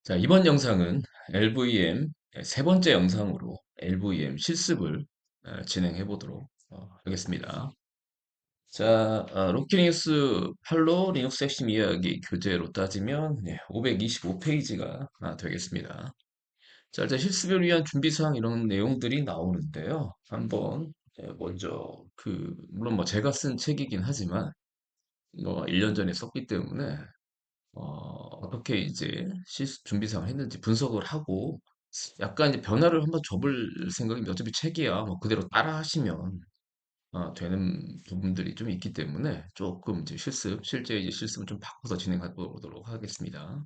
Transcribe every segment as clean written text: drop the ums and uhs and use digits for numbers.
자, 이번 영상은 LVM 세 번째 영상으로 LVM 실습을 진행해 보도록 하겠습니다. 자, 로키닉스 8로 리눅스 핵심 이야기 교재로 따지면 525페이지가 되겠습니다. 자, 일단 실습을 위한 준비사항 이런 내용들이 나오는데요. 한번 먼저 물론 뭐 제가 쓴 책이긴 하지만 뭐 1년 전에 썼기 때문에 어떻게 이제 준비사항을 했는지 분석을 하고 약간 이제 변화를 한번 줘볼 생각입니다. 어차피 책이야 뭐 그대로 따라 하시면 되는 부분들이 좀 있기 때문에 조금 이제 실제 이제 실습을 좀 바꿔서 진행해 보도록 하겠습니다.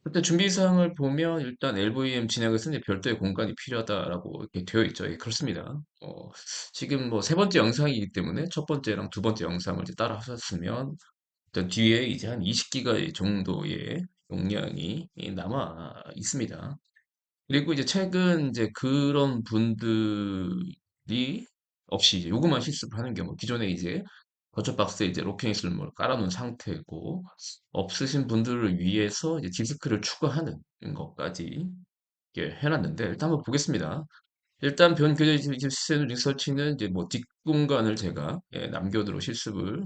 일단 준비사항을 보면 일단 LVM 진행에서 이제 별도의 공간이 필요하다라고 이렇게 되어 있죠. 예, 그렇습니다. 지금 뭐 세 번째 영상이기 때문에 첫 번째랑 두 번째 영상을 이제 따라 하셨으면 일단 뒤에 이제 한 20기가 정도의 용량이 남아 있습니다. 그리고 이제 최근 이제 그런 분들이 없이 이제 요것만 실습하는 경우, 기존에 이제 버처박스에 이제 로킹잇을 뭐 깔아놓은 상태고, 없으신 분들을 위해서 이제 디스크를 추가하는 것까지 이렇게 해놨는데, 일단 한번 보겠습니다. 일단 변 교재 시스템 리서치는 이제 뭐 뒷공간을 제가 남겨두로 실습을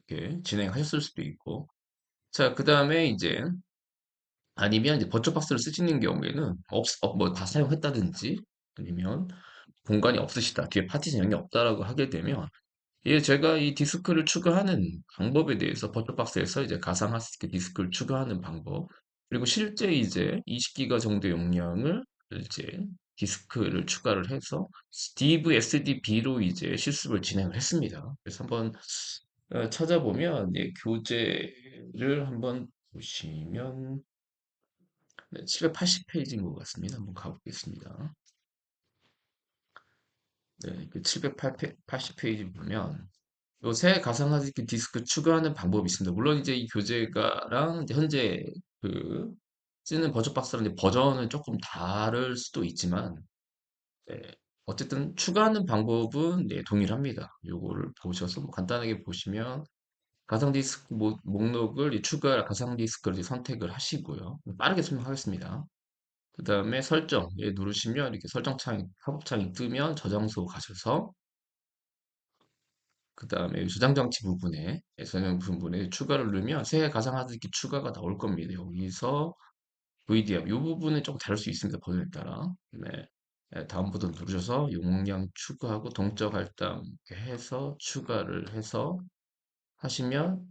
이렇게 진행하셨을 수도 있고, 자, 그 다음에 이제 아니면 이제 버처박스를 쓰시는 경우에는 뭐 다 사용했다든지 아니면 공간이 없으시다, 뒤에 파티션이 없다라고 하게 되면 이게 제가 이 디스크를 추가하는 방법에 대해서 버처박스에서 이제 가상 하스키 디스크를 추가하는 방법, 그리고 실제 이제 20기가 정도 용량을 이제 디스크를 추가를 해서 Div SDB로 이제 실습을 진행을 했습니다. 그래서 한번 찾아보면 교재를 한번 보시면 780페이지인 것 같습니다. 한번 가보겠습니다. 네, 그 780페이지 보면 요새 가상화기 디스크 추가하는 방법이 있습니다. 물론 이제 이 교재가랑 이제 현재 그 쓰는 버전박스랑 이제 버전은 조금 다를 수도 있지만, 네, 어쨌든 추가하는 방법은 동일합니다. 요거를 보셔서 뭐 간단하게 보시면 가상 디스크 목록을 추가 가상 디스크를 이제 선택을 하시고요. 빠르게 설명하겠습니다. 그 다음에 설정 누르시면 이렇게 팝업창이 뜨면 저장소 가셔서 그 다음에 저장 장치 부분에 저장 부분에 추가를 누르면 새 가상화살기 추가가 나올 겁니다. 여기서 VDR 이 부분은 조금 다를 수 있습니다. 버전에 따라. 네. 다음 버튼 누르셔서 용량 추가하고 동적 할당 이렇게 해서 추가를 해서 하시면,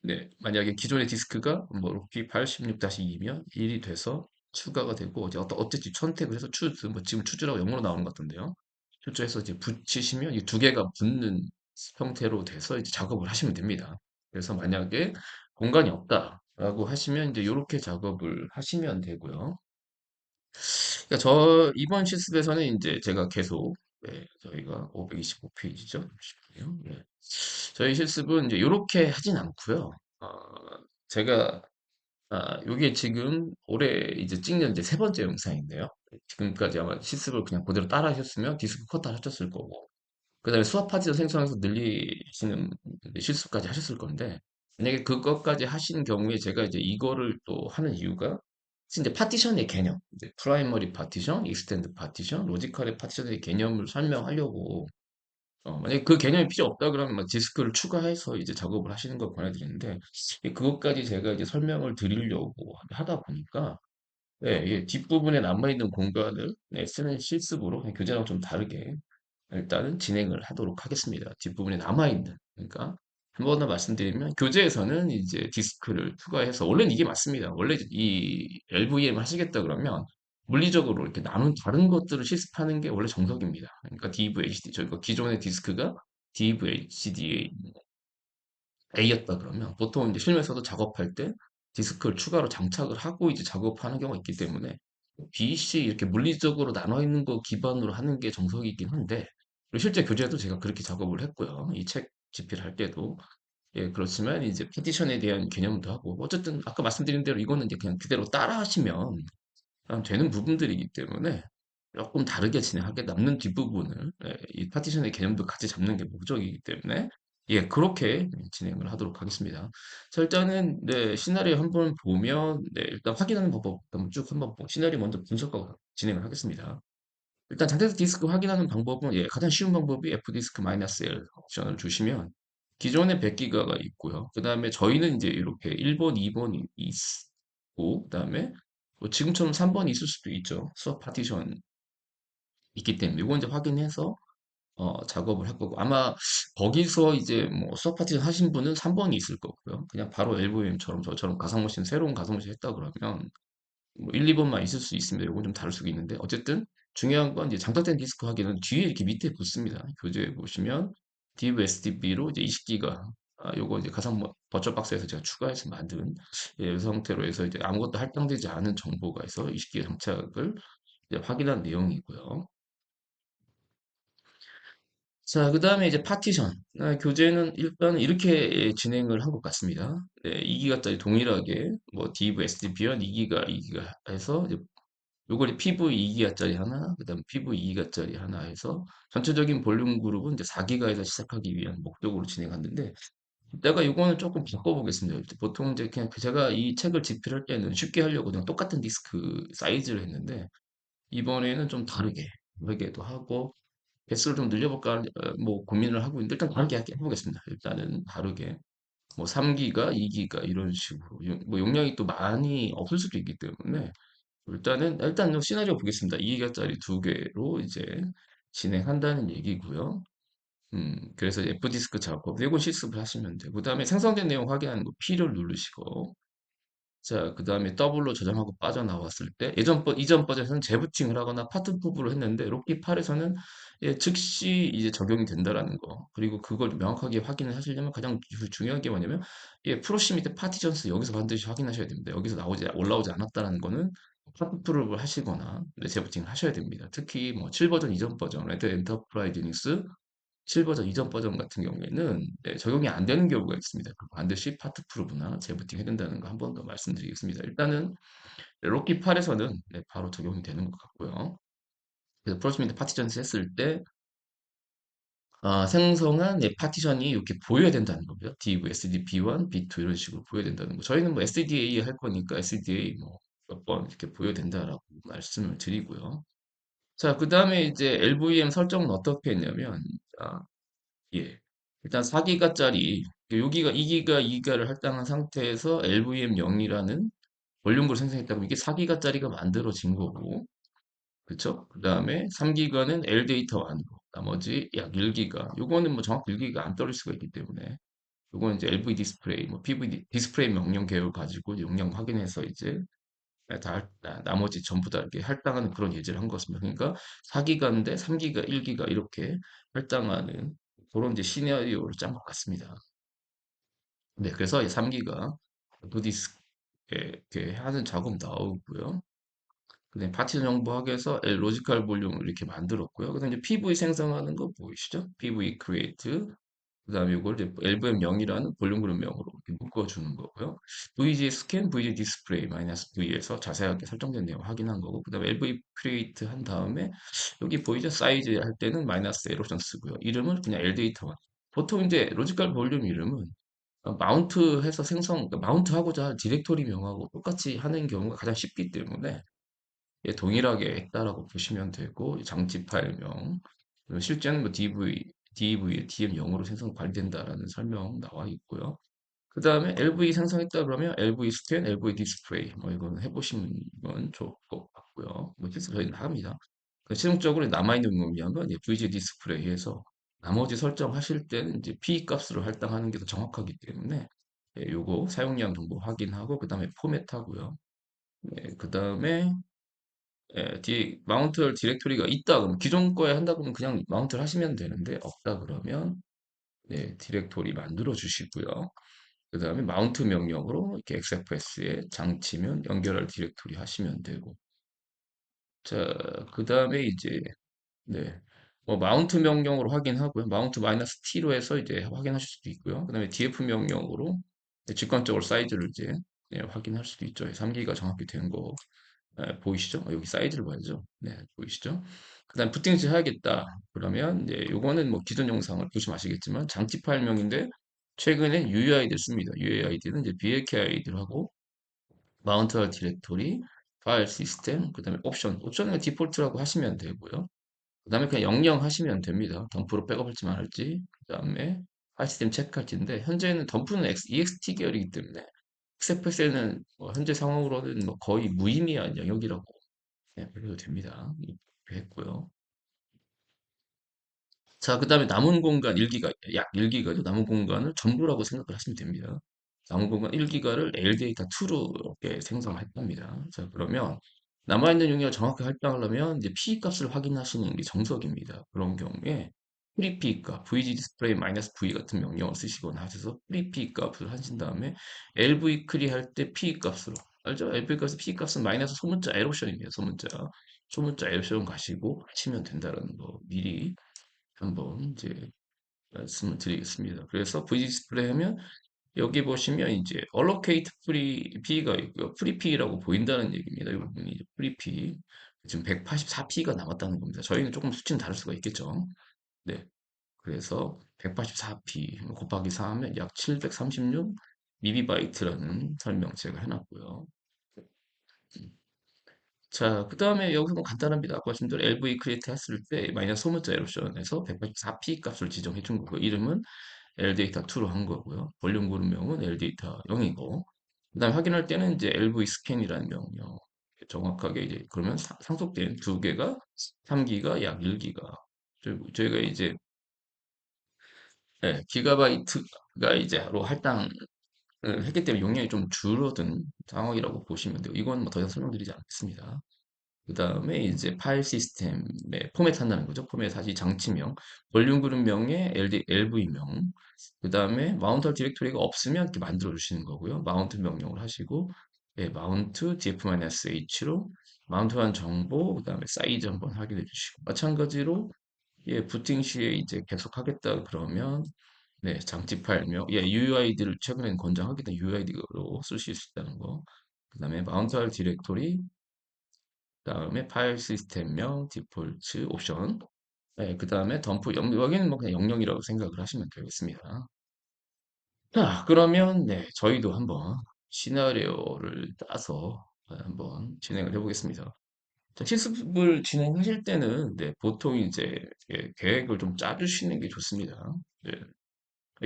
네, 만약에 기존의 디스크가 뭐 로키 86-2면 1이 돼서 추가가 되고, 이제 어쨌든 선택을 해서 뭐 지금 추주라고 영어로 나오는 것 같던데요. 추주해서 이제 붙이시면 이 두 개가 붙는 형태로 돼서 이제 작업을 하시면 됩니다. 그래서 만약에 공간이 없다라고 하시면 이제 이렇게 작업을 하시면 되고요. 그러니까 이번 실습에서는 이제 제가 계속, 저희가 525페이지죠. 잠시만요. 네. 저희 실습은 이제 이렇게 하진 않고요. 어, 제가 요게 지금 올해 이제 찍는 이제 세 번째 영상인데요. 지금까지 아마 실습을 그냥 그대로 따라 하셨으면 디스크 컷 다 하셨을 거고, 그 다음에 수학 파지도 생성해서 늘리시는 실습까지 하셨을 건데, 만약에 그것까지 하신 경우에 제가 이제 이거를 또 하는 이유가 이제 파티션의 개념, 이제 프라이머리 파티션, 익스텐드 파티션, 로지컬의 파티션의 개념을 설명하려고, 만약에 그 개념이 필요 없다 그러면 막 디스크를 추가해서 이제 작업을 하시는 걸 권해드리는데, 그것까지 제가 이제 설명을 드리려고 하다 보니까, 네, 이게 뒷부분에 남아있는 공간을 쓰는 실습으로 그냥 교재랑 좀 다르게 일단은 진행을 하도록 하겠습니다. 뒷부분에 남아있는. 그러니까 한 번 더 말씀드리면 교재에서는 이제 디스크를 추가해서, 원래는 이게 맞습니다. 원래 이 LVM 하시겠다 그러면 물리적으로 이렇게 나눈 다른 것들을 실습하는 게 원래 정석입니다. 그러니까 DV HD, 저희가 기존의 디스크가 DV HDA A였다 그러면 보통 이제 실무에서도 작업할 때 디스크를 추가로 장착을 하고 이제 작업하는 경우가 있기 때문에 BC 이렇게 물리적으로 나눠 있는 거 기반으로 하는 게 정석이긴 한데, 그리고 실제 교재도 제가 그렇게 작업을 했고요. 이 책 집필 할 때도. 예, 그렇지만 이제 파티션에 대한 개념도 하고, 어쨌든 아까 말씀드린 대로 이거는 이제 그냥 그대로 따라 하시면 되는 부분들이기 때문에 조금 다르게 진행하게, 남는 뒷부분을 이 파티션의 개념도 같이 잡는 게 목적이기 때문에 예, 그렇게 진행을 하도록 하겠습니다. 자, 일단은, 네, 시나리오 한번 보면, 네, 일단 확인하는 방법 한번 쭉 한번 시나리오 먼저 분석하고 진행을 하겠습니다. 일단 장대에서 디스크 확인하는 방법은, 예, 가장 쉬운 방법이 F디스크 -L 옵션을 주시면, 기존에 100기가가 있고요. 그 다음에 저희는 이제 이렇게 1번, 2번이 있고, 그 다음에 뭐 지금처럼 3번이 있을 수도 있죠. 수업 파티션 있기 때문에, 이거 이제 확인해서 작업을 할 거고 아마 거기서 이제 뭐 수업 파티 하신 분은 3번이 있을 거고요. 그냥 바로 LVM처럼 저처럼 가상머신 새로운 가상머신 했다 그러면 뭐 1, 2번만 있을 수 있습니다. 이건 좀 다를 수가 있는데 어쨌든 중요한 건 이제 장착된 디스크 확인은 뒤에 이렇게 밑에 붙습니다. 교재에 보시면 div SDB로 이제 20기가 요거 이제 가상 버추얼 박스에서 제가 추가해서 만든 이 상태로 해서 이제 아무것도 할당되지 않은 정보가 있어 20기가 장착을 이제 확인한 내용이고요. 자, 그 다음에 이제 파티션. 교재는 일단 이렇게 진행을 한 것 같습니다. 네, 2기가짜리 동일하게, 뭐, div SDP와 2기가, 2기가 해서, 이제 요걸 이제 PV 2기가짜리 하나, 그 다음 PV 2기가짜리 하나 해서, 전체적인 볼륨 그룹은 이제 4기가에서 시작하기 위한 목적으로 진행하는데, 이따가 요거는 조금 바꿔보겠습니다. 보통 이제 그냥 제가 이 책을 집필할 때는 쉽게 하려고 그냥 똑같은 디스크 사이즈를 했는데, 이번에는 좀 다르게도 하고, 개수를 좀 늘려볼까 뭐 고민을 하고 있는데 일단 다르게 해보겠습니다. 일단은 다르게 뭐 3기가, 2기가 이런 식으로 뭐 용량이 또 많이 없을 수도 있기 때문에 일단 시나리오 보겠습니다. 2기가짜리 두 개로 이제 진행한다는 얘기고요. 그래서 F디스크 작업, 이건 실습을 하시면 되고, 그 다음에 생성된 내용 확인하는 거 P를 누르시고, 자, 그 다음에 더블로 저장하고 빠져나왔을 때, 이전 버전에서는 재부팅을 하거나 파트 부브로 했는데, 로키 8에서는 예, 즉시 이제 적용이 된다라는 거. 그리고 그걸 명확하게 확인을 하시려면 가장 중요한 게 뭐냐면, 예, 프로시미트 파티션스 여기서 반드시 확인하셔야 됩니다. 여기서 올라오지 않았다는 거는 파트 프로브를 하시거나 네, 재부팅을 하셔야 됩니다. 특히 뭐 7버전 이전 버전, 레드 엔터프라이즈 리눅스 7버전 이전 버전 같은 경우에는 네, 적용이 안 되는 경우가 있습니다. 반드시 파트 프로브나 재부팅 해야 된다는 거 한 번 더 말씀드리겠습니다. 일단은 로키 8에서는 바로 적용이 되는 것 같고요. 그래서 프로스민트 파티션스 했을 때 생성한 파티션이 이렇게 보여야 된다는 거고요. div sd b1, b2 이런 식으로 보여야 된다는 거. 저희는 뭐 sda 할 거니까 sda 뭐 몇 번 이렇게 보여야 된다라고 말씀을 드리고요. 자, 그 다음에 이제 LVM 설정은 어떻게 했냐면 예. 일단 4기가짜리, 여기가 2기가, 2기가를 할당한 상태에서 LVM 0이라는 볼륨을 생성했다면 이게 4기가짜리가 만들어진 거고, 그쵸? 그 다음에 3기가는 L데이터 안으로, 나머지 약 1기가, 요거는 뭐 정확히 1기가 안 떨어질 수가 있기 때문에, 요거는 이제 LV 디스플레이, 뭐 PV 디스플레이 명령 계열 가지고 용량 확인해서 이제 나머지 전부 다 이렇게 할당하는 그런 예제를 한 것입니다. 그러니까 4기가인데 3기가, 1기가 이렇게 할당하는 그런 이제 시나리오를 짠 것 같습니다. 네, 그래서 이 3기가 부디스크에 이렇게 하는 작업 나오고요. 그다음에 파티션 정보하기 위해서 로지컬 볼륨을 이렇게 만들었고요. 그다음에 이제 PV 생성하는 거 보이시죠? PV create. 그다음에 이걸 이제 LVM 0이라는 볼륨 그룹명으로 이렇게 묶어주는 거고요. VG 스캔, VG 디스플레이 -V에서 자세하게 설정된 내용 확인한 거고, 그다음에 LV create 한 다음에 여기 보이죠? 사이즈 할 때는 -L 옵션 쓰고요. 이름은 그냥 LData1. 보통 이제 로지컬 볼륨 이름은 마운트해서 그러니까 마운트하고자 디렉토리명하고 똑같이 하는 경우가 가장 쉽기 때문에 예, 동일하게 했다라고 보시면 되고 장치 파일명 실제는 뭐 DV에 DM0으로 생성 관리된다라는 설명 나와 있고요. 그 다음에 LV 생성했다 그러면 LV 스캔, LV 디스플레이 뭐 이거는 해보시면 좋을 것 같고요. 뭐 실제 저희는 합니다. 최종적으로 남아있는 의미하면 VG 디스플레이에서 나머지 설정하실 때는 이제 P 값으로 할당하는 게 더 정확하기 때문에 예, 요거 사용량 정보 확인하고 그 다음에 포맷하고요. 예, 그 다음에 마운트 디렉토리가 있다 그러면 기존 거에 한다 그러면 그냥 마운트를 하시면 되는데 없다 그러면 네, 디렉토리 만들어 주시고요. 그 다음에 마운트 명령으로 이렇게 XFS에 장치면 연결할 디렉토리 하시면 되고 자, 그 다음에 이제 네. 뭐 마운트 명령으로 확인하고요. 마운트 마이너스 T로 해서 이제 확인하실 수도 있고요. 그다음에 df 명령으로 직관적으로 사이즈를 이제 확인할 수도 있죠. 3기가 정확히 된 거. 보이시죠? 여기 사이즈를 봐야죠. 네, 보이시죠? 그다음 부팅시 해야겠다. 그러면 이제 요거는 뭐 기존 영상을 보시면 아시겠지만 장치 파일명인데 최근에 UUID를 씁니다. UUID는 이제 BAK 아이디를 하고 마운트할 디렉토리, 파일 시스템, 그다음에 옵션은 디폴트라고 하시면 되고요. 그다음에 그냥 영영 하시면 됩니다. 덤프로 백업할지 말할지. 그다음에 파일 시스템 체크할 텐데 현재는 덤프는 EXT 계열이기 때문에 XFS는 현재 상황으로는 뭐 거의 무의미한 영역이라고 그래도 됩니다. 이렇게 했고요. 자, 그 다음에 남은 공간 1기가, 약 1기가죠. 남은 공간을 전부라고 생각을 하시면 됩니다. 남은 공간 1기가를 LData2로 이렇게 생성할 겁니다. 자, 그러면 남아있는 용량을 정확히 할당하려면 이제 P 값을 확인하시는 게 정석입니다. 그런 경우에 프리P 값, VG 디스플레이 -V 같은 명령을 쓰시거나 하셔서 프리P 값을 하신 다음에 LV 크리 할 때 P 값으로 알죠? LV 값은 P 값은 마이너스 소문자 에러션입니다. 소문자 에러션 가시고 하시면 된다는 거 미리 한번 이제 말씀을 드리겠습니다. 그래서 V 디스플레이 하면 여기 보시면 이제 allocate free P가 있고요. free P라고 보인다는 얘기입니다. 이 부분이 이제 free P. 지금 184P가 남았다는 겁니다. 저희는 조금 수치는 다를 수가 있겠죠. 네. 그래서 184P 곱하기 4 하면 약 736 미비바이트라는 설명 제가 해놨고요. 자, 그 다음에 여기서 뭐 간단합니다. 아까 말씀드린 LV 크리에이트 했을 때 마이너스 소문자 에러션에서 184P 값을 지정해 준 거고 이름은 LData2로 한 거고요. 볼륨 그룹명은 LData 0이고 그 다음에 확인할 때는 이제 LV 스캔이라는 명령 정확하게 이제 그러면 상속된 두 개가 3기가 약 1기가 저희가 이제 기가바이트가 이제로 할당을 했기 때문에 용량이 좀 줄어든 상황이라고 보시면 돼요. 이건 뭐 더 이상 설명드리지 않겠습니다. 그 다음에 이제 파일 시스템에 포맷 한다는 거죠. 포맷 다시 장치명, 볼륨 그룹명에 LV명, 그 다음에 마운트 디렉토리가 없으면 이렇게 만들어 주시는 거고요. 마운트 명령을 하시고, 마운트 df-h로 마운트한 정보, 그 다음에 사이즈 한번 확인해 주시고, 마찬가지로 부팅 시에 이제 계속 하겠다 그러면 장치 파일명, UUID를 최근엔 권장하기 때문에 UUID로 쓰실 수 있다는 거. 그 다음에 마운트할 디렉토리, 그다음에 파일 시스템명, 디폴트, 옵션. 그 다음에 덤프 여기는 뭐 그냥 영영이라고 생각을 하시면 되겠습니다. 자, 그러면 저희도 한번 시나리오를 따서 한번 진행을 해보겠습니다. 자, 실습을 진행하실 때는 보통 이제 계획을 좀 짜주시는 게 좋습니다. 네.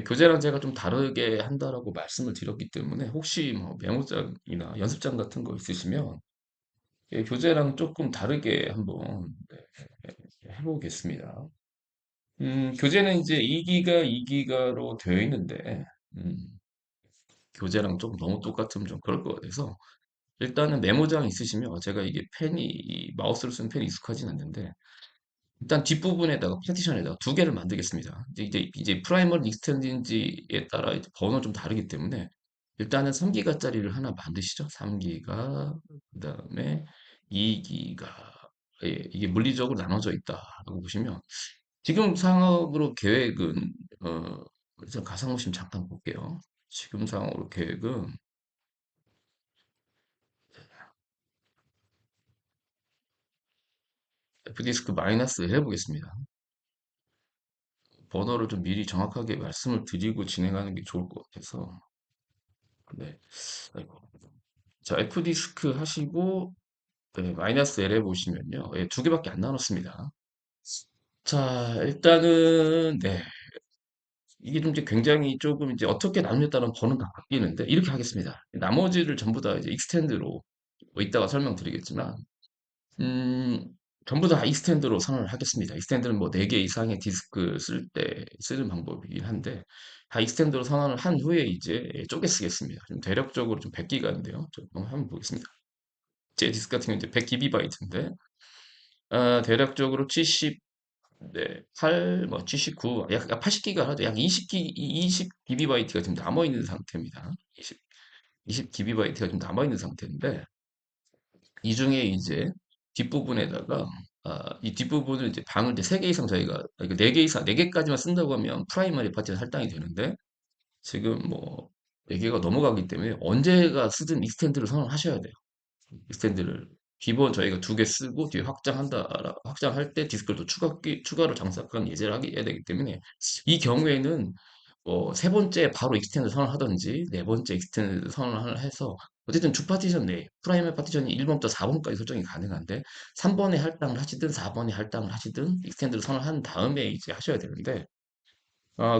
교재랑 제가 좀 다르게 한다라고 말씀을 드렸기 때문에 혹시 뭐 메모장이나 연습장 같은 거 있으시면 교재랑 조금 다르게 한번 해보겠습니다. 교재는 이제 2기가 2기가로 되어 있는데, 음, 교재랑 좀 너무 똑같으면 좀 그럴 것 같아서, 일단은 메모장 있으시면, 제가 이게 이 마우스를 쓰는 펜이 익숙하진 않는데, 일단 뒷부분에다가 파티션에다가 두 개를 만들겠습니다. 이제 프라이머리 익스텐드인지에 따라 이제 번호 좀 다르기 때문에, 일단은 3기가짜리를 하나 만드시죠. 3기가, 그 다음에 2기가. 이게 물리적으로 나눠져 있다라고 보시면, 지금 상황으로 계획은 그래서 가상오심 잠깐 볼게요. 지금 상황으로 계획은 F디스크 마이너스 해보겠습니다. 번호를 좀 미리 정확하게 말씀을 드리고 진행하는 게 좋을 것 같아서. 네. 아이고. 자, F디스크 하시고 마이너스 L 해보시면요. 두 개밖에 안 나눴습니다. 자, 일단은 이게 좀 이제 굉장히 조금 이제 어떻게 나누냐에 따른 번호가 바뀌는데 이렇게 하겠습니다. 나머지를 전부 다 이제 익스텐드로 뭐 이따가 설명드리겠지만 음, 전부 다 익스텐드로 선언을 하겠습니다. 익스텐드는 뭐 4개 이상의 디스크 쓸 때 쓰는 방법이긴 한데 다 익스텐드로 선언을 한 후에 이제 쪼개 쓰겠습니다. 좀 대략적으로 좀 100기가인데요. 좀 한번 보겠습니다. 제 디스크 같은 경우는 이제 100기가바이트인데 대략적으로 70, 8, 뭐 79, 약 80기가 하죠. 약 20기가바이트가 지금 남아있는 상태입니다. 20기가바이트가 좀 남아있는 상태인데 이 중에 이제 뒷부분에다가 이 뒷부분을 이제 방을 이제 3개 이상 저희가 그러니까 4개 이상 4개까지만 쓴다고 하면 프라이머리 파티가 할당이 되는데 지금 뭐 4개가 넘어가기 때문에 언제가 쓰든 익스텐드를 선언하셔야 돼요. 익스텐드를. 기본 저희가 두 개 쓰고 뒤에 확장할 때 디스크를 또 추가로 장착한 예제를 해야 되기 때문에 이 경우에는 세 번째 바로 익스텐드 선언하든지 네 번째 익스텐드 선언을 해서 어쨌든 주 파티션 내에 프라이머리 파티션이 1번부터 4번까지 설정이 가능한데 3번에 할당을 하시든 4번에 할당을 하시든 익스텐드를 선언한 다음에 이제 하셔야 되는데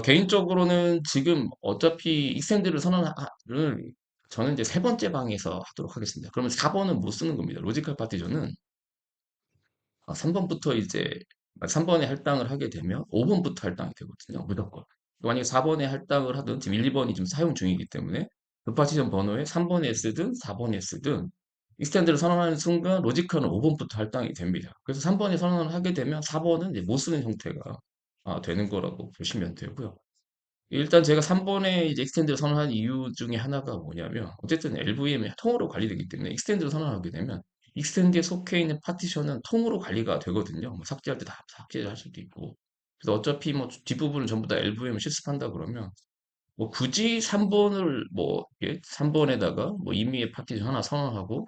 개인적으로는 지금 어차피 익스텐드를 선언을 저는 이제 세 번째 방에서 하도록 하겠습니다. 그러면 4번은 못 쓰는 겁니다. 로지컬 파티션은 3번부터 이제 3번에 할당을 하게 되면 5번부터 할당이 되거든요. 무조건. 만약에 4번에 할당을 하든 지금 1, 2번이 지금 사용 중이기 때문에 그 파티션 번호에 3번에 쓰든 4번에 쓰든 익스텐드를 선언하는 순간 로지컬은 5번부터 할당이 됩니다. 그래서 3번에 선언을 하게 되면 4번은 이제 못 쓰는 형태가 되는 거라고 보시면 되고요. 일단 제가 3번에 이제 익스텐드를 선언한 이유 중에 하나가 뭐냐면 어쨌든 LVM이 통으로 관리되기 때문에 익스텐드를 선언하게 되면 익스텐드에 속해 있는 파티션은 통으로 관리가 되거든요. 뭐 삭제할 때 다 삭제할 수도 있고. 그래서 어차피 뭐 뒷부분을 전부 다 LVM을 실습한다 그러면 뭐 굳이 3번을 뭐 3번에다가 뭐 임의의 파티션 하나 선언하고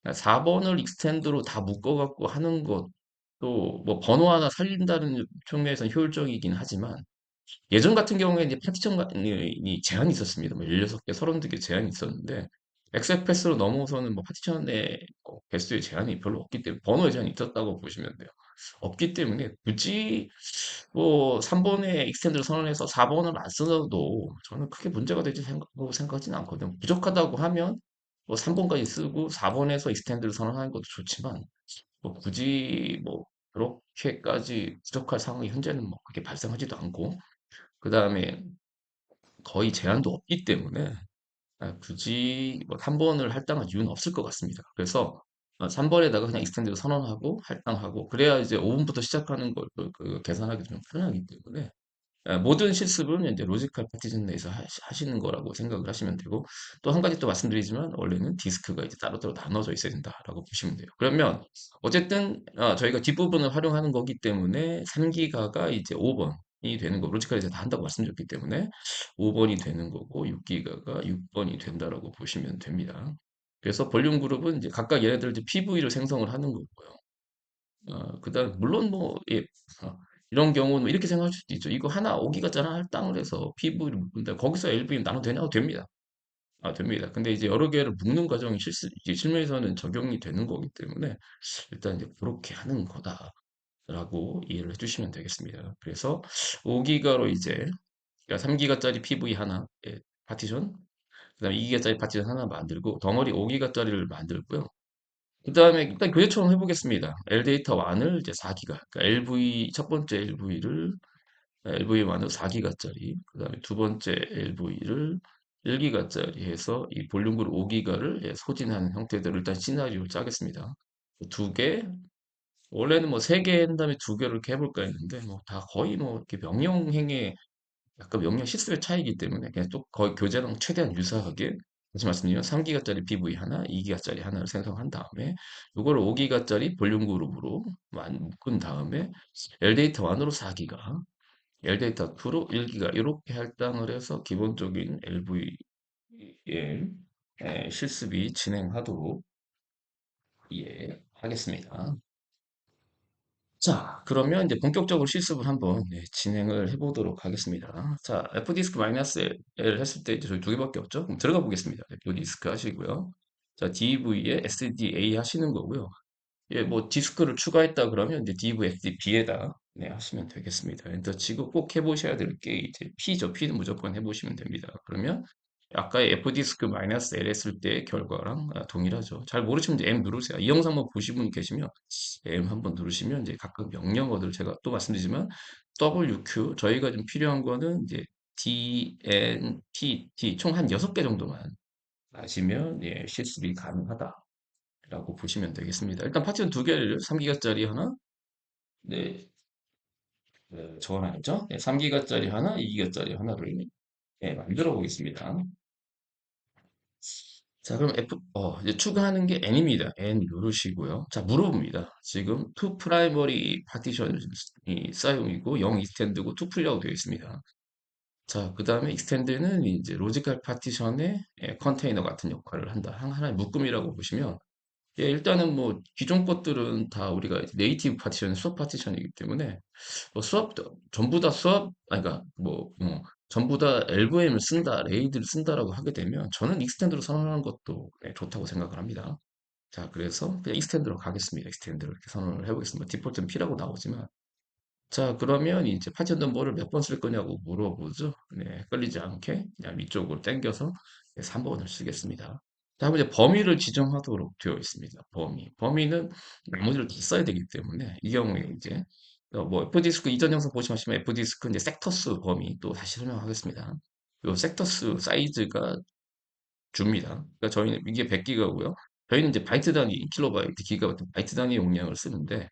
4번을 익스텐드로 다 묶어갖고 하는 것도 뭐 번호 하나 살린다는 측면에서는 효율적이긴 하지만 예전 같은 경우에 이제 파티션이 제한이 있었습니다. 뭐 16개, 32개 제한이 있었는데 XFS로 넘어서는 뭐 파티션의 개수의 제한이 별로 없기 때문에 번호의 제한이 있었다고 보시면 돼요. 없기 때문에 굳이 뭐 3번에 익스텐드를 선언해서 4번을 안 써도 저는 크게 문제가 되지 생각하지는 않거든요. 부족하다고 하면 뭐 3번까지 쓰고 4번에서 익스텐드를 선언하는 것도 좋지만 뭐 굳이 뭐 그렇게까지 부족할 상황이 현재는 뭐 그렇게 발생하지도 않고 그 다음에 거의 제한도 없기 때문에 굳이 뭐 3번을 할당할 이유는 없을 것 같습니다. 그래서 3번에다가 그냥 익스텐드 선언하고 할당하고 그래야 이제 5분부터 시작하는 걸 계산하기 좀 편하기 때문에 모든 실습은 이제 로지컬 파티션 내에서 하시는 거라고 생각을 하시면 되고 또 한 가지 또 말씀드리지만 원래는 디스크가 이제 따로따로 나눠져 있어야 된다라고 보시면 돼요. 그러면 어쨌든 저희가 뒷부분을 활용하는 거기 때문에 3기가가 이제 5번이 되는 거 로지컬에서 다 한다고 말씀드렸기 때문에 5번이 되는 거고 6기가가 6번이 된다라고 보시면 됩니다. 그래서 볼륨 그룹은 이제 각각 얘네들 이제 PV를 생성을 하는 거고요. 그다음 물론 뭐 예, 이런 경우는 뭐 이렇게 생각할 수도 있죠. 이거 하나 5기가짜리 할당을 해서 PV를 묶는다. 거기서 LVM 나눠도 되냐? 됩니다. 됩니다. 근데 이제 여러 개를 묶는 과정이 이제 실무에서는 적용이 되는 거기 때문에 일단 이제 그렇게 하는 거다라고 이해를 해주시면 되겠습니다. 그래서 5기가로 이제 3기가짜리 PV 하나, 파티션, 그다음에 2기가짜리 파티션 하나 만들고 덩어리 5기가짜리를 만들고요. 그 다음에 일단 교재처럼 해보겠습니다. LData 1을 이제 4기가, 그러니까 LV, 첫 번째 LV를 LV1으로 4기가짜리, 그 다음에 두 번째 LV를 1기가짜리 해서 이 볼륨그룹 5기가를 소진하는 형태들을 일단 시나리오를 짜겠습니다. 두 개, 원래는 뭐 세 개 한 다음에 두 개를 이렇게 해볼까 했는데 뭐 다 거의 뭐 이렇게 명령행에 약간 명령 실수의 차이기 때문에 그냥 또 거의 교재랑 최대한 유사하게 다시 말씀드리면 3기가짜리 PV 하나, 2기가짜리 하나를 생성한 다음에 이거를 5기가짜리 볼륨 그룹으로 묶은 다음에 LData 1으로 4기가, LData 2로 1기가 이렇게 할당을 해서 기본적인 LV의 실습이 진행하도록 하겠습니다. 자, 그러면 이제 본격적으로 실습을 한번 진행을 해보도록 하겠습니다. 자, F디스크 마이너스 L 했을 때 이제 저희 두 개밖에 없죠? 그럼 들어가 보겠습니다. F디스크 하시고요. 자, DV에 SDA 하시는 거고요. 뭐 디스크를 추가했다 그러면 이제 DVSDB에다 하시면 되겠습니다. 엔터 치고 꼭 해보셔야 될 게 이제 P죠. P는 무조건 해보시면 됩니다. 그러면 아까의 F디스크 마이너스 L 했을 때 결과랑 동일하죠. 잘 모르시면 이제 M 누르세요. 이 영상만 보신 분 계시면 M 한번 누르시면 이제 각각 명령어들 제가 또 말씀드리지만 WQ 저희가 좀 필요한 거는 이제 DNTT 총 한 6개 정도만 하시면 실습이 가능하다라고 보시면 되겠습니다. 일단 파티션 두 개를 3기가짜리 하나 네, 적어놔야죠. 3기가짜리 하나, 2기가짜리 하나를 만들어 보겠습니다. 자, 그럼 이제 추가하는 게 n입니다. n 누르시고요. 자, 물어봅니다. 지금 to primary partition이 사용이고 0 extend고 to 풀이라고 되어 있습니다. 자, 그 다음에 extend는 이제 로지컬 파티션의 컨테이너 같은 역할을 한다. 하나의 묶음이라고 보시면 예, 일단은 뭐 기존 것들은 다 우리가 이제 네이티브 파티션, 수업 파티션이기 때문에 뭐 수업 전부 다 수업 아니 그러니까 전부 다 LVM을 쓴다, 레이드를 쓴다라고 하게 되면 저는 익스텐드로 선언하는 것도 네, 좋다고 생각을 합니다. 자, 그래서 그냥 익스텐드로 가겠습니다. 익스텐드로 이렇게 선언을 해보겠습니다. 디폴트는 P라고 나오지만 자, 그러면 이제 파견 넘버를 몇 번 쓸 거냐고 물어보죠. 네, 끌리지 않게 그냥 위쪽으로 당겨서 3번을 쓰겠습니다. 다음에 이제 범위를 지정하도록 되어 있습니다. 범위. 범위는 나머지를 다 써야 되기 때문에 이 경우에 이제 뭐 F디스크 이전 영상 보시면 F디스크 이제 섹터스 범위 또 다시 설명하겠습니다. 요 섹터스 사이즈가 줍니다. 그러니까 저희는 이게 100기가고요. 저희는 이제 바이트 단위, 킬로바이트, 기가바이트, 바이트 단위 용량을 쓰는데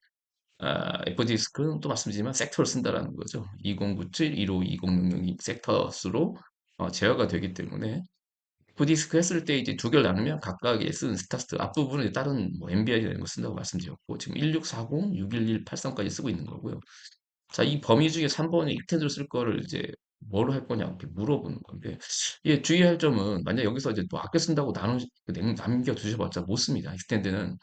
FD스크는 또 말씀드리지만 섹터를 쓴다라는 거죠. 2097, 15, 2000 섹터수로 제어가 되기 때문에 FD스크 했을 때 이제 두 개를 나누면 각각에 쓰는 스타트 앞부분은 이제 다른 뭐 MBI나 이런 거 쓴다고 말씀드렸고 지금 1640, 611, 83까지 쓰고 있는 거고요. 자, 이 범위 중에 3번에 익스텐드를 쓸 거를 이제 뭐로 할 거냐 이렇게 물어보는 건데 이게 주의할 점은 만약 여기서 이제 또 아껴 쓴다고 남겨 두셔봤자 못 씁니다. 익스텐드는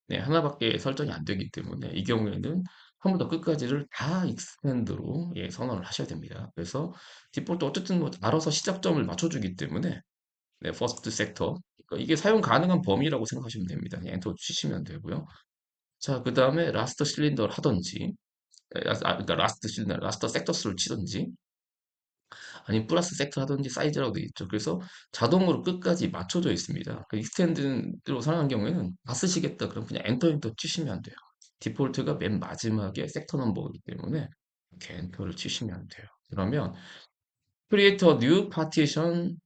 네, 하나밖에 설정이 안 되기 때문에 이 경우에는 처음부터 끝까지를 다 익스텐드로 예, 선언을 하셔야 됩니다. 그래서 디폴트 어쨌든 뭐 알아서 시작점을 맞춰주기 때문에 네, 퍼스트 섹터 그러니까 이게 사용 가능한 범위라고 생각하시면 됩니다. 그냥 엔터 치시면 되고요. 자, 그 다음에 라스트 실린더를 하든지 그러니까 라스트 실린더, 라스트 섹터스를 치든지 아니면 플러스 섹터 하든지 사이즈라고 되어 있죠. 그래서 자동으로 끝까지 맞춰져 있습니다. 그 익스텐드로 선언한 경우에는 다 쓰시겠다. 그럼 그냥 엔터 치시면 돼요. 디폴트가 맨 마지막에 섹터 넘버이기 때문에 이렇게 엔터를 치시면 돼요. 그러면 Create a new partition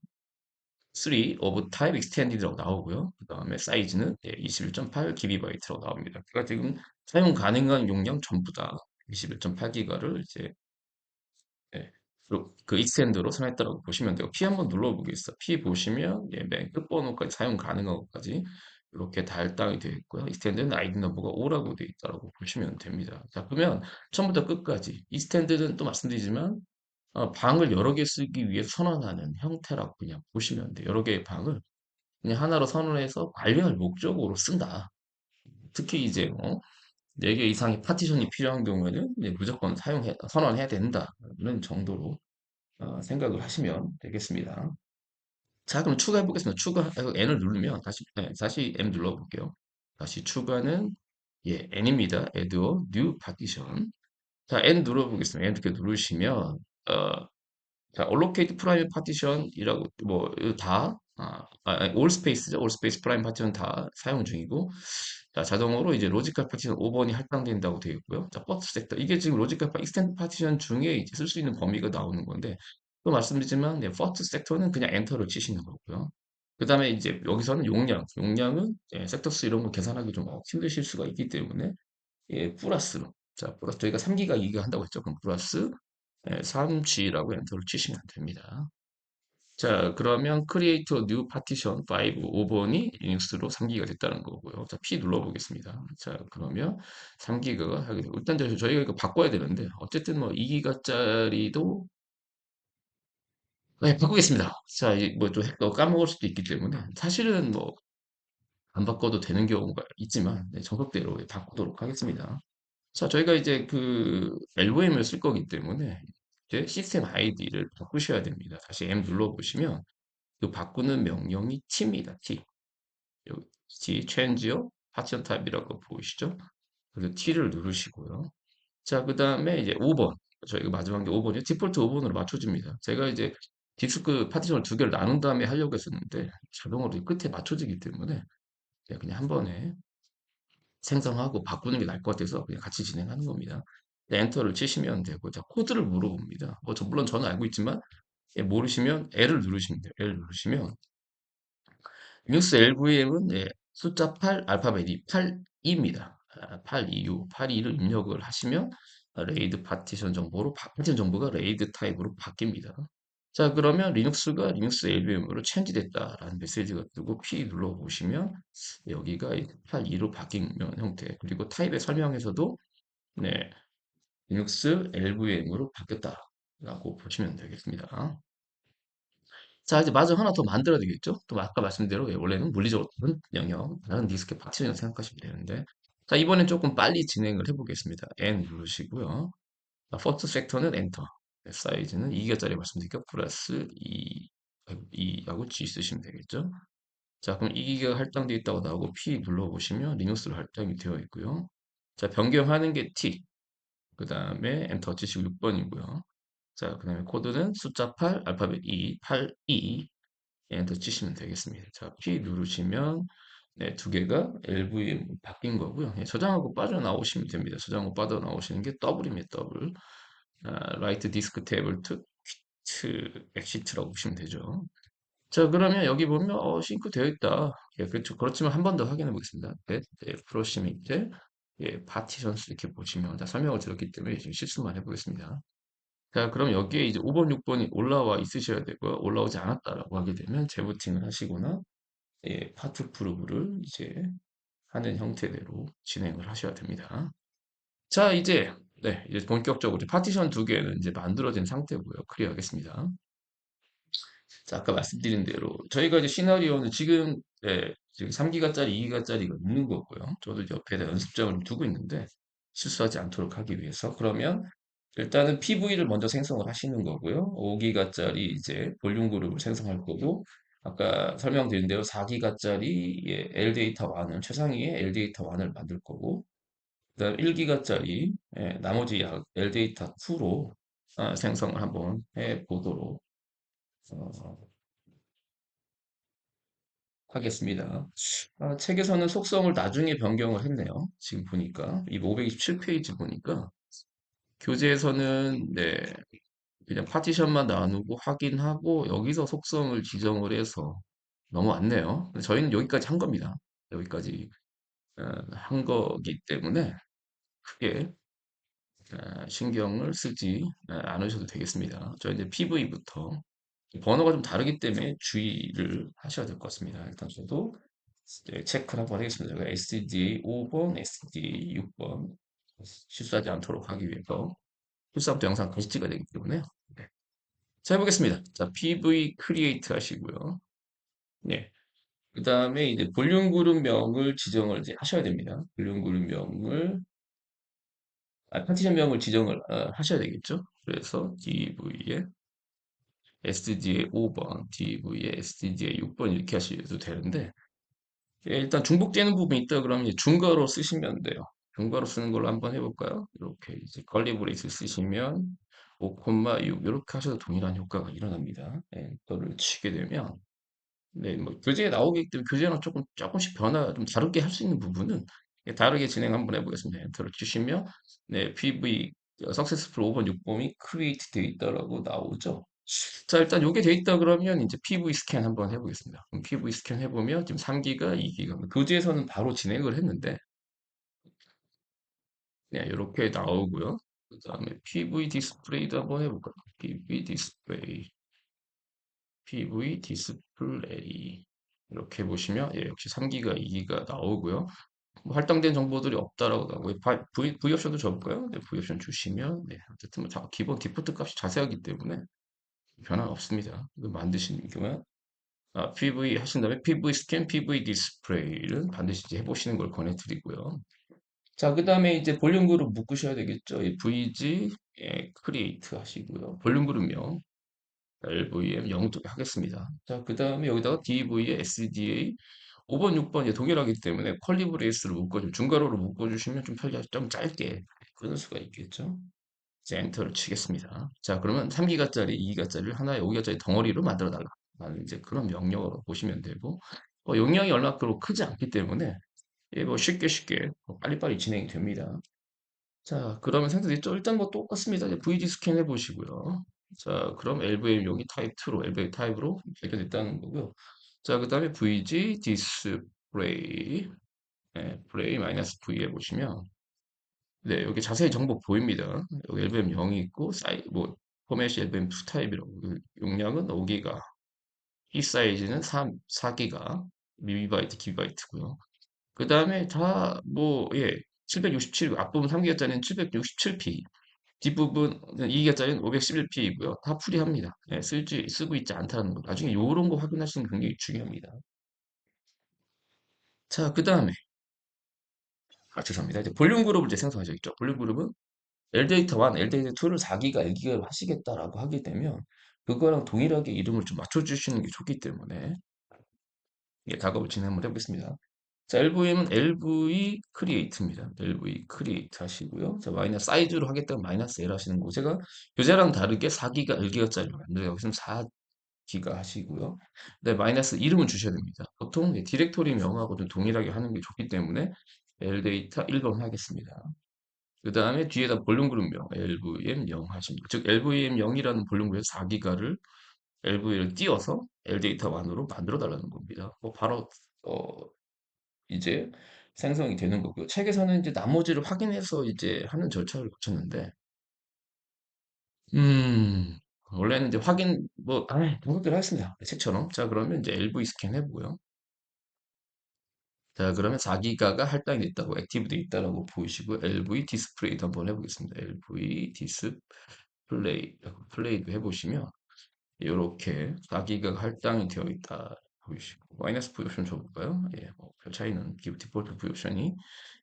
3 of type extended라고 나오고요. 그 다음에 사이즈는 21.8GB라고 나옵니다. 그러니까 지금 사용 가능한 용량 전부 다 21.8기가를 이제 네. 그 익스텐드로 선택했다고 보시면 되고 P 한번 눌러보겠습니다. P 보시면 예, 맨 끝번호까지 사용 가능한 것까지 이렇게 달당이 되어 있고요. 익스텐드는 아이디 넘버가 5라고 되어 있다고 보시면 됩니다. 자, 그러면 처음부터 끝까지 익스텐드는 또 말씀드리지만 방을 여러 개 쓰기 위해서 선언하는 형태라고 그냥 보시면 돼요. 여러 개의 방을 그냥 하나로 선언해서 관리할 목적으로 쓴다. 특히 이제 4개 이상의 파티션이 필요한 경우에는 이제 무조건 선언해야 된다는 정도로 생각을 하시면 되겠습니다. 자, 그럼 추가해 보겠습니다. N을 누르면 다시 M 눌러볼게요. 다시 추가는 N입니다. Add a new partition. 자, N 눌러보겠습니다. N 이렇게 누르시면 자, allocate prime partition이라고 all space죠. all space prime partition 다 사용 중이고 자, 자동으로 이제 로지컬 파티션 5번이 할당된다고 되어 있고요. 자, 버스 섹터 이게 지금 익스텐드 파티션 중에 이제 쓸 수 있는 범위가 나오는 건데 또 말씀드리지만 퍼스트 섹터는 그냥 엔터를 치시는 거고요. 그 다음에 이제 여기서는 용량은 섹터수 이런 거 계산하기 좀 힘드실 수가 있기 때문에 플러스로 자, 플러스 저희가 3기가 2기가 한다고 했죠. 그럼 플러스 3G라고 엔터를 치시면 됩니다. 자, 그러면 Create a New Partition 5번이 리눅스로 3기가 됐다는 거고요. 자, P 눌러보겠습니다. 자, 그러면 3기가가 하게 되고 일단 저희가 이거 바꿔야 되는데 어쨌든 뭐 2기가짜리도 네, 바꾸겠습니다. 자, 뭐좀 까먹을 수도 있기 때문에 사실은 뭐 안 바꿔도 되는 경우가 있지만 네, 정석대로 바꾸도록 하겠습니다. 자, 저희가 이제 그 LVM을 쓸 거기 때문에 이제 시스템 아이디를 바꾸셔야 됩니다. 다시 M 눌러보시면 그 바꾸는 명령이 T입니다. T. 여기 T, change요. 파티션 타입이라고 보이시죠? 그래서 T를 누르시고요. 자, 그 다음에 이제 5번. 저희가 마지막에 5번이요. 디폴트 5번으로 맞춰줍니다. 제가 이제 디스크 파티션을 두 개를 나눈 다음에 하려고 했었는데 자동으로 끝에 맞춰지기 때문에 그냥 한 번에 생성하고 바꾸는 게 나을 것 같아서 그냥 같이 진행하는 겁니다. 엔터를 치시면 되고, 자, 코드를 물어봅니다. 물론 저는 알고 있지만, 모르시면 L을 누르시면 돼요. L 누르시면, 리눅스 LVM은 숫자 8, 알파벳이 82입니다. 82U, 82를 입력을 하시면, 레이드 파티션 정보로, 파티션 정보가 레이드 타입으로 바뀝니다. 자, 그러면 리눅스가 리눅스 LVM으로 체인지 됐다라는 메시지가 뜨고 P 눌러보시면 여기가 82로 바뀐 형태 그리고 타입의 설명에서도 네, 리눅스 LVM으로 바뀌었다라고 보시면 되겠습니다. 자, 이제 마저 하나 더 만들어야 되겠죠? 또 아까 말씀대로 원래는 물리적으로 다른 영역, 다른 디스크 파티션을 생각하시면 되는데, 자, 이번엔 조금 빨리 진행을 해보겠습니다. N 누르시고요. 자, 퍼스트 섹터는 엔터. 네, 사이즈는 2기가짜리 말씀드릴게요. 플러스 2하고 G 쓰시면 되겠죠? 자, 그럼 2기가 할당되어 있다고 나오고 P 눌러보시면 리눅스로 할당이 되어 있고요. 자, 변경하는 게 T. 그 다음에 엔터 치시고 6번이고요. 자, 그 다음에 코드는 숫자 8, 알파벳 2, 8, 2. 엔터 치시면 되겠습니다. 자, P 누르시면 네, 두 개가 LVM 바뀐 거고요. 예, 저장하고 빠져나오시면 됩니다. 저장하고 빠져나오시는 게 더블입니다. 더블. 라이트 디스크 테이블 투 퀴트 엑시트라고 보시면 되죠. 자, 그러면 여기 보면 싱크 되어 있다. 예, 그렇죠. 그렇지만 한 번 더 확인해 보겠습니다. 네, 네, 프로시 밑에 예, 파티션스 이렇게 보시면 자, 설명을 드렸기 때문에 지금 실수만 해보겠습니다. 자, 그럼 여기에 이제 5번, 6번이 올라와 있으셔야 되고요. 올라오지 않았다라고 하게 되면 재부팅을 하시거나 예, 파트 프로브를 이제 하는 형태대로 진행을 하셔야 됩니다. 자, 이제 본격적으로 파티션 두 개는 이제 만들어진 상태고요. 클리어하겠습니다. 자, 아까 말씀드린 대로 저희가 이제 시나리오는 지금 3기가짜리, 2기가짜리가 있는 거고요. 저도 옆에다 연습장을 두고 있는데 실수하지 않도록 하기 위해서 그러면 일단은 PV를 먼저 생성을 하시는 거고요. 5기가짜리 이제 볼륨 그룹을 생성할 거고 아까 설명드린 대로 4기가짜리 LData 1을 최상위의 LData 1을 만들 거고 그다음 1기가짜리 나머지 LData 2로 생성을 한번 해 보도록 어, 하겠습니다. 책에서는 속성을 나중에 변경을 했네요. 지금 보니까 이 527페이지 보니까 교재에서는 네, 그냥 파티션만 나누고 확인하고 여기서 속성을 지정을 해서 넘어왔네요. 근데 저희는 여기까지 한 겁니다. 여기까지 한 거기 때문에 크게 신경을 쓰지 않으셔도 되겠습니다. 저 이제 PV부터 번호가 좀 다르기 때문에 주의를 하셔야 될 것 같습니다. 일단 저도 체크를 한번 하겠습니다. 제가 SDA 5번, SDA 6번 실수하지 않도록 하기 위해서 출사부터 영상 다시 찍어야 되기 때문에 네. 자, 해보겠습니다. 자, PV 크리에이트 하시고요. 네. 그 다음에 이제 볼륨 그룹명을 지정을 이제 하셔야 됩니다. 볼륨 그룹명을 파티션명을 지정을 하셔야 되겠죠. 그래서 DV에 SDA 5번, DV에 SDA 6번 이렇게 하셔도 되는데 예, 일단 중복되는 부분이 있다 그러면 이제 중괄호 쓰시면 돼요. 중괄호 쓰는 걸로 한번 해볼까요? 이렇게 이제 걸리 브레이스 쓰시면 5,6 이렇게 하셔도 동일한 효과가 일어납니다. 엔터를 치게 되면 네, 뭐 교재에 나오기 때문에 교재랑 조금씩 변화 좀 다르게 할 수 있는 부분은 예, 다르게 진행 한번 해보겠습니다. 엔터를 치시면 네, PV 석세스풀 5번, 6번이 크리에이트 되어 있다라고 나오죠. 자, 일단 요게 돼 있다 그러면 이제 PV 스캔 한번 해보겠습니다. 그럼 PV 스캔 해보면 지금 3기가, 2기가 교재에서는 바로 진행을 했는데 네, 이렇게 나오고요. 그 다음에 PV 디스플레이도 한번 해볼까요? PV 디스플레이, PV 디스플레이 이렇게 보시면 예, 역시 3기가, 2기가 나오고요. 뭐 할당된 정보들이 없다라고 나오고 V 옵션도 줘볼까요? 네, V 옵션 주시면 네, 어쨌든 뭐 기본 디포트 값이 자세하기 때문에 변화 없습니다. 이거 만드시는 경우에 PV 하신 다음에 PV 스캔, PV 디스플레이를 반드시 이제 해보시는 걸 권해드리고요. 자, 그 다음에 이제 볼륨 그룹 묶으셔야 되겠죠. 이 VG, 크리에이트 하시고요. 볼륨 그룹명, LVM 0 하겠습니다. 자, 그 다음에 여기다가 DV에 SDA 5번, 6번 이제 동일하기 때문에 퀄리브레이스를 묶어주면 중괄호로 묶어주시면 좀 짧게 끊을 수가 있겠죠. 이제 엔터를 치겠습니다. 자, 그러면 3기가짜리, 2기가짜리를 하나의 5기가짜리 덩어리로 만들어 달라. 라는 이제 그런 명령어로 보시면 되고, 용량이 얼마 그렇고 크지 않기 때문에, 예, 뭐 쉽게 뭐 빨리빨리 진행이 됩니다. 자, 그러면 생각됐죠? 일단 뭐 똑같습니다. 이제 VG 스캔 해보시고요. 자, 그럼 LVM 여기 타입 2로, LVM 타입으로 발견됐다는 거고요. 자, 그 다음에 VG 디스플레이, 플레이 마이너스 V 해보시면, 네, 여기 자세히 정보 보입니다. 여기 LVM 0이 있고, 포맷이 LVM 2 타입이라고. 용량은 5기가, 이 사이즈는 4기가, 미비바이트, 기바이트고요. 그 다음에 다, 뭐, 예, 767, 앞부분 3기가짜리는 767p, 뒷부분 2기가짜리는 511P이고요. 다 풀이합니다. 예, 쓰고 있지 않다는 거. 나중에 요런 거 확인하시는 게 굉장히 중요합니다. 자, 그 다음에 죄송합니다. 이제 볼륨 그룹을 이제 생성하셔야겠죠. 볼륨 그룹은 LDA1, LDA2를 4기가, 1기가로 하시겠다라고 하게 되면 그거랑 동일하게 이름을 좀 맞춰주시는 게 좋기 때문에 작업을 진행 한번 해보겠습니다. 자, LVM은 LV 크리에이트입니다. LV 크리에이트 하시고요. 자, 마이너스 사이즈로 하겠다면 마이너스 L 하시는 거. 제가 교재랑 다르게 4기가, 1기가짜리로 만들어가고 있으면 4기가 하시고요. 네, 마이너스 이름은 주셔야 됩니다. 보통 디렉토리 명하고 좀 동일하게 하는 게 좋기 때문에 LData 1번 하겠습니다. 그 다음에 뒤에다 볼륨 그룹명 LVM0 하십니다. 즉 LVM0이라는 볼륨 그룹 4기가를 LV를 띄워서 LData1으로 만들어 달라는 겁니다. 바로 이제 생성이 되는 거고요. 책에서는 이제 나머지를 확인해서 이제 하는 절차를 거쳤는데, 원래는 이제 확인, 등록대로 하겠습니다. 책처럼. 자, 그러면 이제 LV 스캔 해보고요. 자, 그러면 4기가가 할당이 됐다고, 액티브 돼 있다라고 보이시고, LV 디스플레이도 한번 해보겠습니다. LV 디스플레이, 플레이도 해보시면, 이렇게 4기가가 할당이 되어 있다 보이시고 마이너스 부옵션 줘볼까요? 예, 별 차이는 디폴트 부옵션이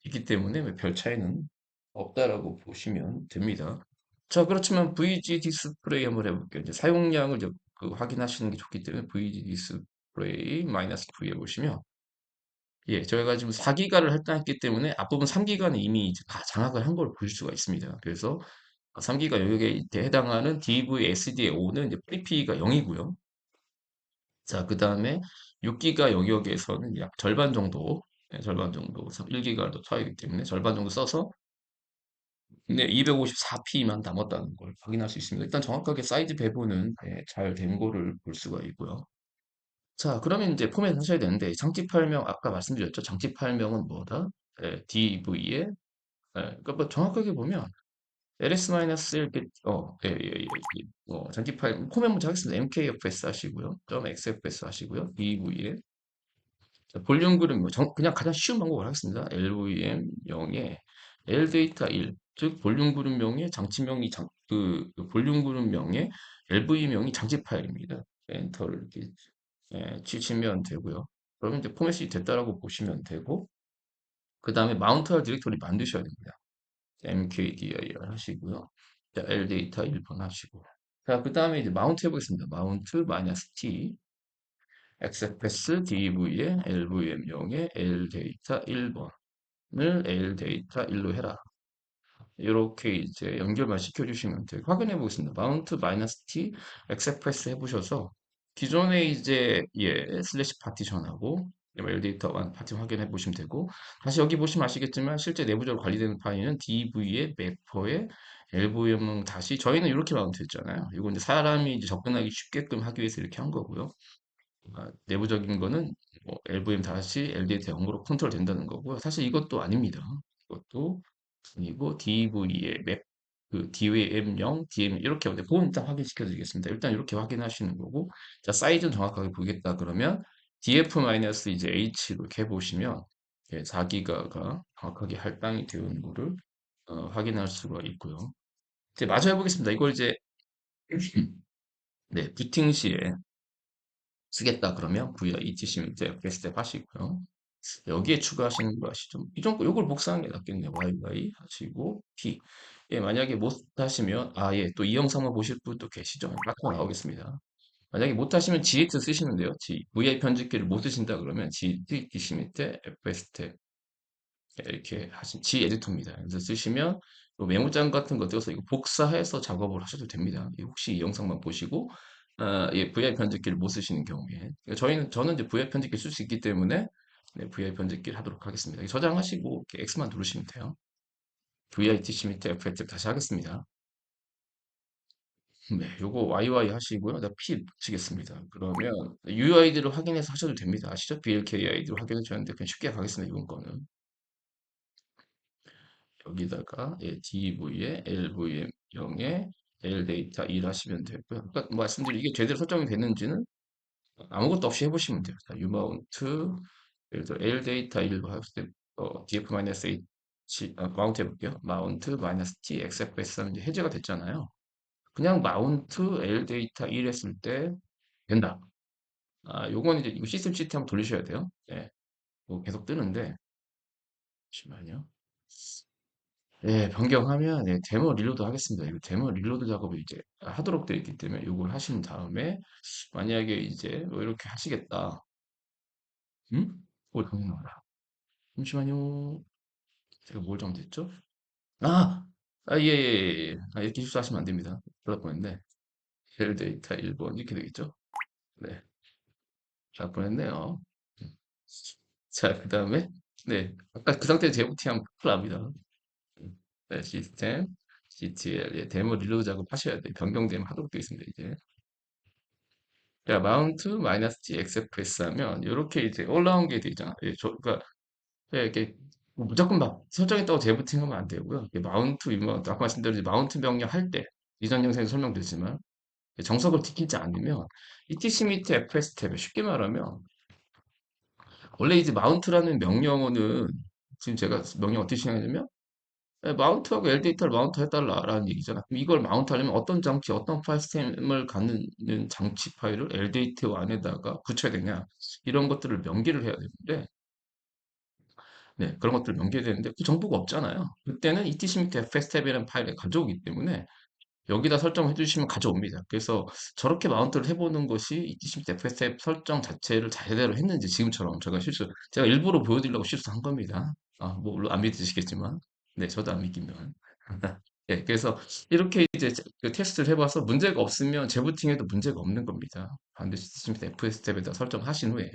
있기 때문에 별 차이는 없다라고 보시면 됩니다. 자, 그렇지만 VG 디스플레이 한번 해볼게요. 이제 사용량을 이제 확인하시는 게 좋기 때문에 VG 디스플레이 마이너스 V 해보시면 저희가 지금 4기가를 할당했기 때문에 앞부분 3기가는 이미 이제 다 장악을 한 걸 볼 수가 있습니다. 그래서 3기가 영역에 해당하는 DVSD의5는 이제 프리피가 0이고요. 자, 그 다음에 6기가 영역에서는 약 절반 정도, 절반 정도, 1기가도 차이기 때문에 절반 정도 써서 254P만 남았다는 걸 확인할 수 있습니다. 일단 정확하게 사이즈 배분은 잘 된 거를 볼 수가 있고요. 자, 그러면 이제 포맷 하셔야 되는데, 장치 파일명, 아까 말씀드렸죠? 장치 파일명은 뭐다? DV에, 그러니까 뭐 정확하게 보면, ls-1 이렇게, 장치 파일, 포맷 먼저 하겠습니다. mkfs 하시고요. .xfs 하시고요. DV에, 자, 볼륨 그룹, 그냥 가장 쉬운 방법을 하겠습니다. LVM 0에 LData 1, 즉 볼륨 그룹명의 장치명이 그 볼륨 그룹명의 LV명이 장치 파일입니다. 엔터를 이렇게 치시면 되고요. 그러면 이제 포맷이 됐다라고 보시면 되고, 그 다음에 마운트할 디렉토리 만드셔야 됩니다. mkdir 하시고요. 자, LData 1번 하시고. 자, 그 다음에 이제 마운트 해보겠습니다. 마운트 -t XFS DV에 LVM0에 LData 1번을 LData 1로 해라. 이렇게 이제 연결만 시켜주시면 돼요. 확인해 보겠습니다. 마운트 -t XFS 해보셔서 기존에 이제 슬래시 파티션하고 LData 1 파티션 확인해 보시면 되고 다시 여기 보시면 아시겠지만 실제 내부적으로 관리되는 파일은 DV에 매퍼에 LVM 다시 저희는 이렇게 마운트 했잖아요. 이건 이제 사람이 이제 접근하기 쉽게끔 하기 위해서 이렇게 한 거고요. 내부적인 거는 LVM 다시 LDT 0으로 컨트롤 된다는 거고요. 사실 이것도 아닙니다. 이것도 아니고 DV의 맵, 그 DVM0, DM 이렇게 보험 일단 확인시켜 드리겠습니다. 일단 이렇게 확인하시는 거고, 자, 사이즈는 정확하게 보겠다 그러면 DF- 이제 H로 이렇게 해보시면 4기가가 정확하게 할당이 되는 거를 확인할 수가 있고요. 이제 마저 해보겠습니다. 이걸 이제 네, 부팅 시에 쓰겠다 그러면 VI ETC 이제 스텝 하시고요. 여기에 추가하시는 거 아시죠? 이 정도 요걸 복사하는 게 낫겠네요. YY 하시고 P. 만약에 못 하시면 또 이 영상만 보실 분도 계시죠? 아까 나오겠습니다. 만약에 못 하시면 G8 쓰시면 돼요. VI 편집기를 못 쓰신다 그러면 G8 DC 밑에 FS 스텝 이렇게 하신 G 에디터입니다. 그래서 쓰시면 요 메모장 같은 거 띄워서 이거 복사해서 작업을 하셔도 됩니다. 혹시 이 영상만 보시고 VI 편집기를 못 쓰시는 경우에 그러니까 저는 이제 VI 편집기 쓸 수 있기 때문에 VI 편집기를 하도록 하겠습니다. 저장하시고 이렇게 X만 누르시면 돼요. VITC 밑에 F8 다시 하겠습니다. 네, 요거 YY 하시고요. 나 P 붙이겠습니다. 그러면 UID를 확인해서 하셔도 됩니다. 아시죠? BLKID를 확인해 주는데 그냥 쉽게 가겠습니다. 이번 거는. 여기다가 DV에 LVM0에 LData 1 하시면 되고요. 아까 말씀드린 이게 제대로 설정이 됐는지는 아무것도 없이 해보시면 돼요. 자, 유마운트 예를 들어 LData 1로 했을 때 DF-8 마운트 해볼게요. 마운트 마이너스 t xfs 하면 이제 해제가 됐잖아요. 그냥 마운트 L 데이터 1 했을 때 된다. 요건 이제 이거 시스템 한번 돌리셔야 돼요. 네, 이거 계속 뜨는데 잠시만요. 네, 변경하면 네, 데모 릴로드 하겠습니다. 이거 데모 릴로드 작업을 이제 하도록 되어 있기 때문에 이걸 하신 다음에 만약에 이제 뭐 이렇게 하시겠다. 음? 뭘 강행하라. 잠시만요. 제가 뭘 잘못했죠? 아, 예, 예, 예. 예. 이렇게 실수하시면 안 됩니다. 그럴 뻔했네. 헬 데이터 1번 이렇게 되겠죠? 네, 잘 뻔했네요. 음. 자, 그 다음에 네, 아까 그 상태 재부팅하면 큰일 납니다. 네, 시스템, GTL, 예, 데모 릴로드 작업 하셔야 돼요. 변경되면 하도록 되어 있습니다, 이제. 자, 마운트 마이너스 G XFS 하면 이렇게 이제 올라온 게 되잖아. 예, 그러니까 예, 이렇게 뭐 무조건 막 설정했다고 재부팅하면 안 되고요. 마운트, 아까 말씀드린 마운트 명령 할 때, 이전 영상에서 설명드렸지만, 정석을 지키지 않으면, etc 밑에 fs 탭에 쉽게 말하면, 원래 이제 마운트라는 명령어는, 지금 제가 명령 어떻게 시행하냐면, 마운트하고 LDA를 마운트 해달라라는 얘기잖아. 그럼 이걸 마운트 하려면 어떤 장치, 어떤 파일 시스템을 갖는 장치 파일을 LDAT 안에다가 붙여야 되냐. 이런 것들을 명기를 해야 되는데, 네, 그런 것들 연계되는데 그 정보가 없잖아요. 그때는 etc 밑에 fstab이라는 파일에 가져오기 때문에 여기다 설정해 주시면 가져옵니다. 그래서 저렇게 마운트를 해보는 것이 etc 밑에 fstab 설정 자체를 제대로 했는지 지금처럼 제가 일부러 보여드리려고 실수한 겁니다. 뭐 물론 안 믿으시겠지만, 네, 저도 안 믿기면. 네, 그래서 이렇게 이제 그 테스트를 해봐서 문제가 없으면 재부팅해도 문제가 없는 겁니다. 반드시 etc 밑에 fstab에다 설정하신 후에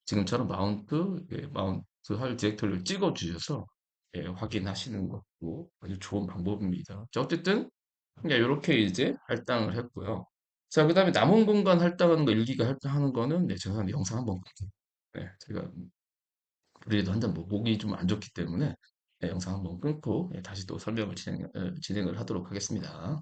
지금처럼 마운트 할 디렉터리를 찍어 주셔서 예, 확인하시는 것도 아주 좋은 방법입니다. 자, 어쨌든 이렇게 이제 할당을 했고요. 자, 그 다음에 남은 공간 할당하는 거, 일기가 할당하는 거는 네, 제가 영상 한번 네, 제가 그래도 한잔 뭐 목이 좀 안 좋기 때문에 네, 영상 한번 끊고 네, 다시 또 설명을 진행을 하도록 하겠습니다.